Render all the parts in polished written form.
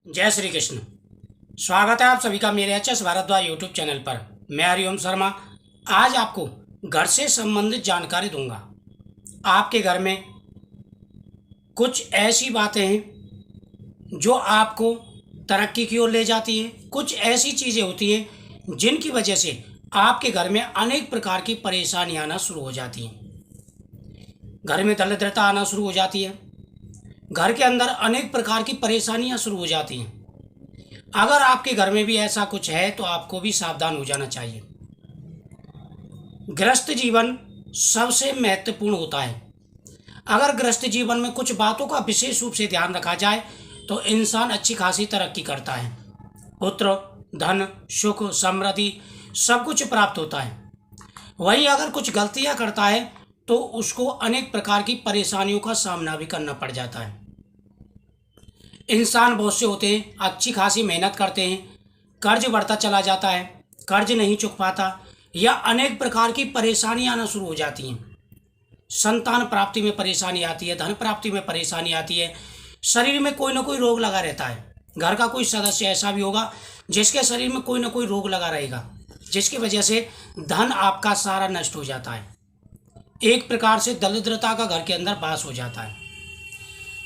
जय श्री कृष्ण। स्वागत है आप सभी का मेरे H S Bhardwaj YouTube channel पर। मैं हरिओम शर्मा। आज आपको घर से संबंधित जानकारी दूंगा। आपके घर में कुछ ऐसी बातें हैं जो आपको तरक्की की ओर ले जाती हैं। कुछ ऐसी चीज़ें होती हैं जिनकी वजह से आपके घर में अनेक प्रकार की परेशानियां आना शुरू हो जाती हैं। घर में दरिद्रता आना शुरू हो जाती है। घर के अंदर अनेक प्रकार की परेशानियां शुरू हो जाती हैं। अगर आपके घर में भी ऐसा कुछ है तो आपको भी सावधान हो जाना चाहिए। गृहस्थ जीवन सबसे महत्वपूर्ण होता है। अगर गृहस्थ जीवन में कुछ बातों का विशेष रूप से ध्यान रखा जाए तो इंसान अच्छी खासी तरक्की करता है। पुत्र, धन, सुख, समृद्धि सब कुछ प्राप्त होता है। वहीं अगर कुछ गलतियां करता है तो उसको अनेक प्रकार की परेशानियों का सामना भी करना पड़ जाता है। इंसान बहुत से होते हैं, अच्छी खासी मेहनत करते हैं, कर्ज बढ़ता चला जाता है, कर्ज नहीं चुक पाता या अनेक प्रकार की परेशानियां आना शुरू हो जाती हैं। संतान प्राप्ति में परेशानी आती है, धन प्राप्ति में परेशानी आती है, शरीर में कोई ना कोई रोग लगा रहता है। घर का कोई सदस्य ऐसा भी होगा जिसके शरीर में कोई ना कोई रोग लगा रहेगा, जिसकी वजह से धन आपका सारा नष्ट हो जाता है। एक प्रकार से दरिद्रता का घर के अंदर वास हो जाता है।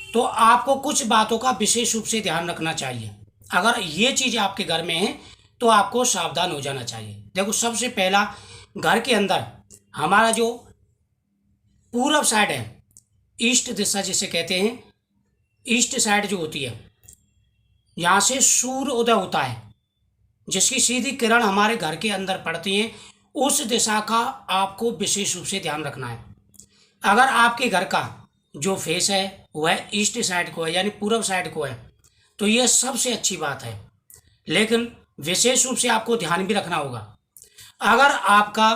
तो आपको कुछ बातों का विशेष रूप से ध्यान रखना चाहिए। अगर ये चीज़ आपके घर में है तो आपको सावधान हो जाना चाहिए। देखो, सबसे पहला, घर के अंदर हमारा जो पूरब साइड है, ईस्ट दिशा जिसे कहते हैं, ईस्ट साइड जो होती है, यहाँ से सूर्य उदय होता है, जिसकी सीधी किरण हमारे घर के अंदर पड़ती है, उस दिशा का आपको विशेष रूप से ध्यान रखना है। अगर आपके घर का जो फेस है वह ईस्ट साइड को है, यानी पूर्व साइड को है, तो यह सबसे अच्छी बात है। लेकिन विशेष रूप से आपको ध्यान भी रखना होगा। अगर आपका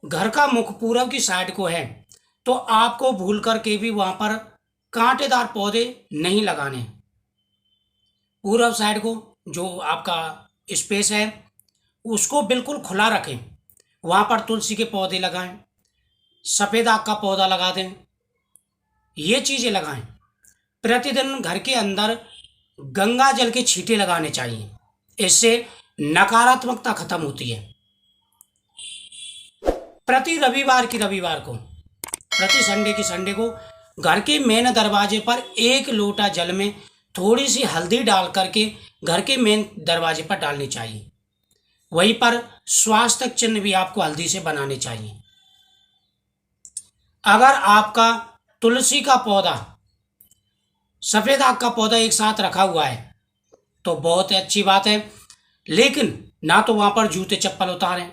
घर का मुख पूर्व की साइड को है तो आपको भूल करके भी वहां पर कांटेदार पौधे नहीं लगाने। पूर्व साइड को जो आपका स्पेस है उसको बिल्कुल खुला रखें। वहां पर तुलसी के पौधे लगाएं, सफ़ेद आग का पौधा लगा दें, ये चीज़ें लगाएं। प्रतिदिन घर के अंदर गंगा जल के छींटे लगाने चाहिए। इससे नकारात्मकता खत्म होती है। प्रति रविवार को, प्रति संडे की संडे को घर के मेन दरवाजे पर 1 लोटा जल में थोड़ी सी हल्दी डाल करके घर के मेन दरवाजे पर डालनी चाहिए। वहीं पर स्वास्थ्य चिन्ह भी आपको हल्दी से बनाने चाहिए। अगर आपका तुलसी का पौधा, सफ़ेद आग का पौधा एक साथ रखा हुआ है तो बहुत अच्छी बात है। लेकिन ना तो वहाँ पर जूते चप्पल उतारें,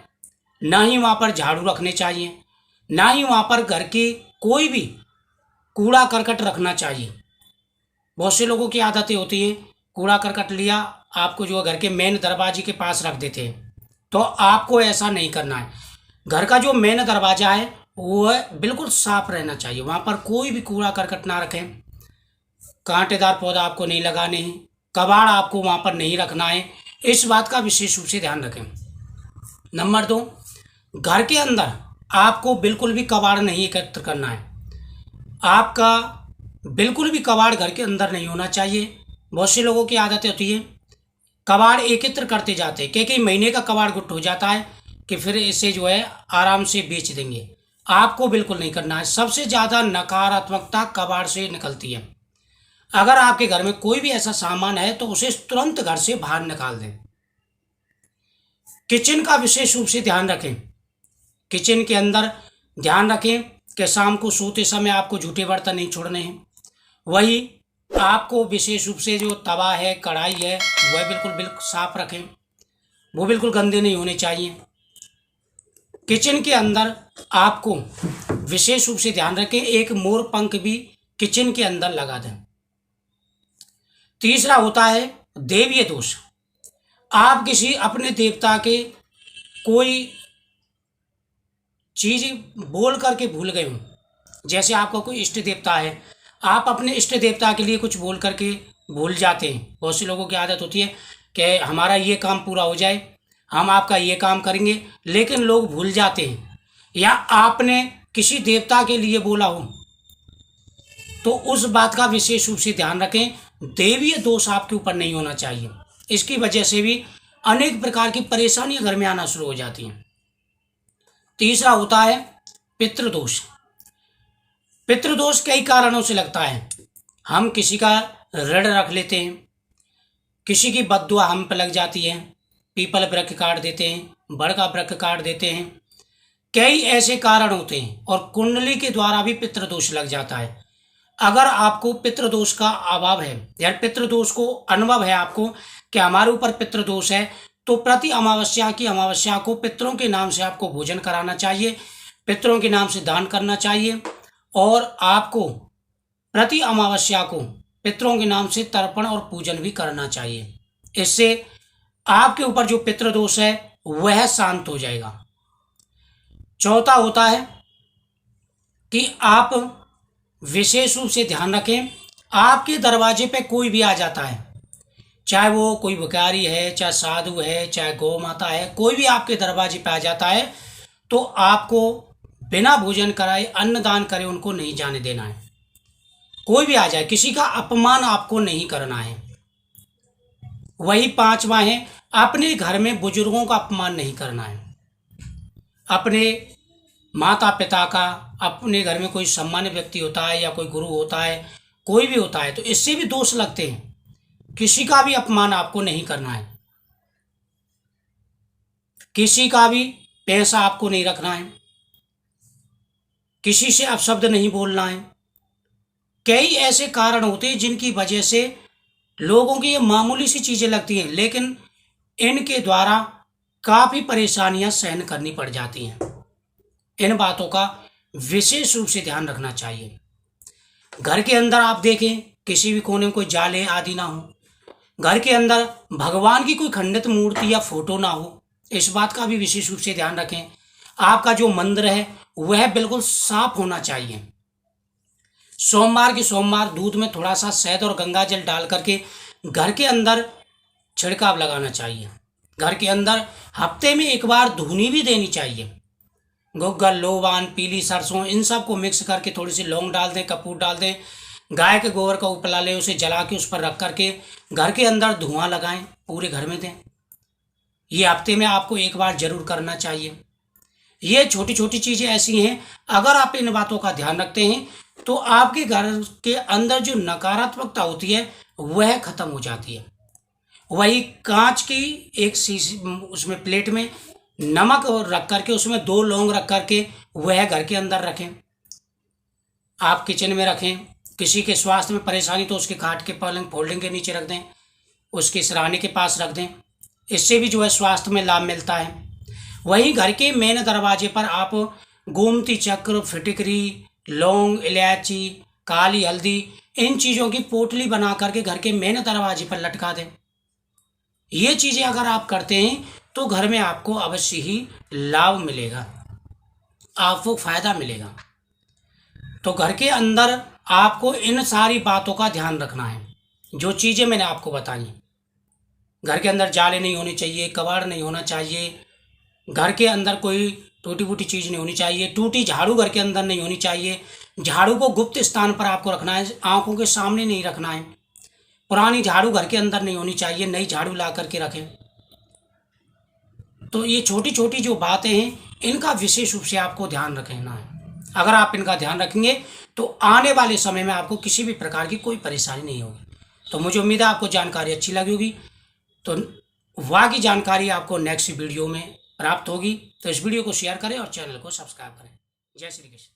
ना ही वहाँ पर झाड़ू रखने चाहिए, ना ही वहाँ पर घर की कोई भी कूड़ा करकट रखना चाहिए। बहुत से लोगों की आदतें होती हैं, कूड़ा करकट लिया, आपको जो घर के मेन दरवाजे के पास रख देते हैं, तो आपको ऐसा नहीं करना है। घर का जो मेन दरवाजा है वो बिल्कुल साफ रहना चाहिए। वहाँ पर कोई भी कूड़ा करकट ना रखें, कांटेदार पौधा आपको नहीं लगाने हैं, कबाड़ आपको वहाँ पर नहीं रखना है। इस बात का विशेष रूप से ध्यान रखें। नंबर 2, घर के अंदर आपको बिल्कुल भी कबाड़ नहीं एकत्र करना है। आपका बिल्कुल भी कबाड़ घर के अंदर नहीं होना चाहिए। बहुत से लोगों की आदतें होती है, कबाड़ एकत्र करते जाते हैं, क्योंकि महीने का कबाड़ गुट हो जाता है कि फिर इसे जो है आराम से बेच देंगे। आपको बिल्कुल नहीं करना है। सबसे ज़्यादा नकारात्मकता कबाड़ से निकलती है। अगर आपके घर में कोई भी ऐसा सामान है तो उसे तुरंत घर से बाहर निकाल दें। किचन का विशेष रूप से ध्यान रखें। किचन के अंदर ध्यान रखें कि शाम को सोते समय आपको झूठे बर्तन नहीं छोड़ने हैं। वही आपको विशेष रूप से जो तवा है, कढ़ाई है, वह बिल्कुल साफ रखें, वो बिल्कुल गंदे नहीं होने चाहिए। किचन के अंदर आपको विशेष रूप से ध्यान रखें, एक मोर पंख भी किचन के अंदर लगा दें। तीसरा होता है देवीय दोष। आप किसी अपने देवता के कोई चीज बोल करके भूल गए हो, जैसे आपका कोई इष्ट देवता है, आप अपने इष्ट देवता के लिए कुछ बोल करके भूल जाते हैं। बहुत से लोगों की आदत होती है कि हमारा ये काम पूरा हो जाए, हम आपका ये काम करेंगे, लेकिन लोग भूल जाते हैं। या आपने किसी देवता के लिए बोला हो तो उस बात का विशेष रूप से ध्यान रखें। देवीय दोष आपके ऊपर नहीं होना चाहिए। इसकी वजह से भी अनेक प्रकार की परेशानियां घर में आना शुरू हो जाती हैं। तीसरा होता है पितृदोष। पितृदोष कई कारणों से लगता है। हम किसी का ऋण रख लेते हैं, किसी की बद्दुआ हम पर लग जाती है, पीपल वृक्ष काट देते हैं, बड़ का वृक्ष काट देते हैं, कई ऐसे कारण होते हैं। और कुंडली के द्वारा भी पितृदोष लग जाता है। अगर आपको पितृदोष का अभाव है या पितृदोष को अनुभव है आपको कि हमारे ऊपर पितृदोष है, तो प्रति अमावस्या को पितरों के नाम से आपको भोजन कराना चाहिए, पितरों के नाम से दान करना चाहिए, और आपको प्रति अमावस्या को पितरों के नाम से तर्पण और पूजन भी करना चाहिए। इससे आपके ऊपर जो पितृदोष है वह शांत हो जाएगा। चौथा होता है कि आप विशेष रूप से ध्यान रखें, आपके दरवाजे पे कोई भी आ जाता है, चाहे वो कोई भिखारी है, चाहे साधु है, चाहे गौ माता है, कोई भी आपके दरवाजे पे आ जाता है, तो आपको बिना भोजन कराए अन्नदान करे उनको नहीं जाने देना है। कोई भी आ जाए, किसी का अपमान आपको नहीं करना है। वही पांचवा है, अपने घर में बुजुर्गों का अपमान नहीं करना है। अपने माता पिता का, अपने घर में कोई सम्मानित व्यक्ति होता है या कोई गुरु होता है, कोई भी होता है, तो इससे भी दोष लगते हैं। किसी का भी अपमान आपको नहीं करना है, किसी का भी पैसा आपको नहीं रखना है, किसी से अपशब्द नहीं बोलना है। कई ऐसे कारण होते हैं जिनकी वजह से लोगों की ये मामूली सी चीजें लगती हैं, लेकिन इनके द्वारा काफी परेशानियां सहन करनी पड़ जाती हैं। इन बातों का विशेष रूप से ध्यान रखना चाहिए। घर के अंदर आप देखें, किसी भी कोने में कोई जाले आदि ना हो, घर के अंदर भगवान की कोई खंडित मूर्ति या फोटो ना हो, इस बात का भी विशेष रूप से ध्यान रखें। आपका जो मंदिर है वह बिल्कुल साफ होना चाहिए। सोमवार के सोमवार दूध में थोड़ा सा शहद और गंगा जल डाल करके घर के अंदर छिड़काव लगाना चाहिए। घर के अंदर हफ्ते में एक बार धुनी भी देनी चाहिए। गुग्गल, लोबान, पीली सरसों, इन सब को मिक्स करके थोड़ी सी लौंग डाल दें, कपूर डाल दें, गाय के गोबर का उपला लें, उसे जला के उस पर रख करके घर के अंदर धुआं लगाएं, पूरे घर में दें। ये हफ्ते में आपको एक बार जरूर करना चाहिए। ये छोटी छोटी चीजें ऐसी हैं, अगर आप इन बातों का ध्यान रखते हैं तो आपके घर के अंदर जो नकारात्मकता होती है वह खत्म हो जाती है। वही कांच की एक शीशी, उसमें प्लेट में नमक रख करके उसमें 2 लौंग रख करके वह घर के अंदर रखें। आप किचन में रखें। किसी के स्वास्थ्य में परेशानी तो उसके खाट के पलंग फोल्डिंग के नीचे रख दें, उसके सिरहाने के पास रख दें। इससे भी जो है स्वास्थ्य में लाभ मिलता है। वहीं घर के मेन दरवाजे पर आप गोमती चक्र, फिटकरी, लौंग, इलायची, काली हल्दी, इन चीज़ों की पोटली बना करके घर के मेन दरवाजे पर लटका दें। ये चीज़ें अगर आप करते हैं तो घर में आपको अवश्य ही लाभ मिलेगा, आपको फायदा मिलेगा। तो घर के अंदर आपको इन सारी बातों का ध्यान रखना है, जो चीज़ें मैंने आपको बताई। घर के अंदर जाले नहीं होने चाहिए, कबाड़ नहीं होना चाहिए, घर के अंदर कोई टूटी फूटी चीज़ नहीं होनी चाहिए, टूटी झाड़ू घर के अंदर नहीं होनी चाहिए। झाड़ू को गुप्त स्थान पर आपको रखना है, आंखों के सामने नहीं रखना है। पुरानी झाड़ू घर के अंदर नहीं होनी चाहिए, नई झाड़ू ला करके रखें। तो ये छोटी छोटी जो बातें हैं इनका विशेष रूप से आपको ध्यान रखना है। अगर आप इनका ध्यान रखेंगे तो आने वाले समय में आपको किसी भी प्रकार की कोई परेशानी नहीं होगी। तो मुझे उम्मीद है आपको जानकारी अच्छी लगी होगी। तो वहाँ की जानकारी आपको नेक्स्ट वीडियो में प्राप्त होगी। तो इस वीडियो को शेयर करें और चैनल को सब्सक्राइब करें। जय श्री कृष्ण।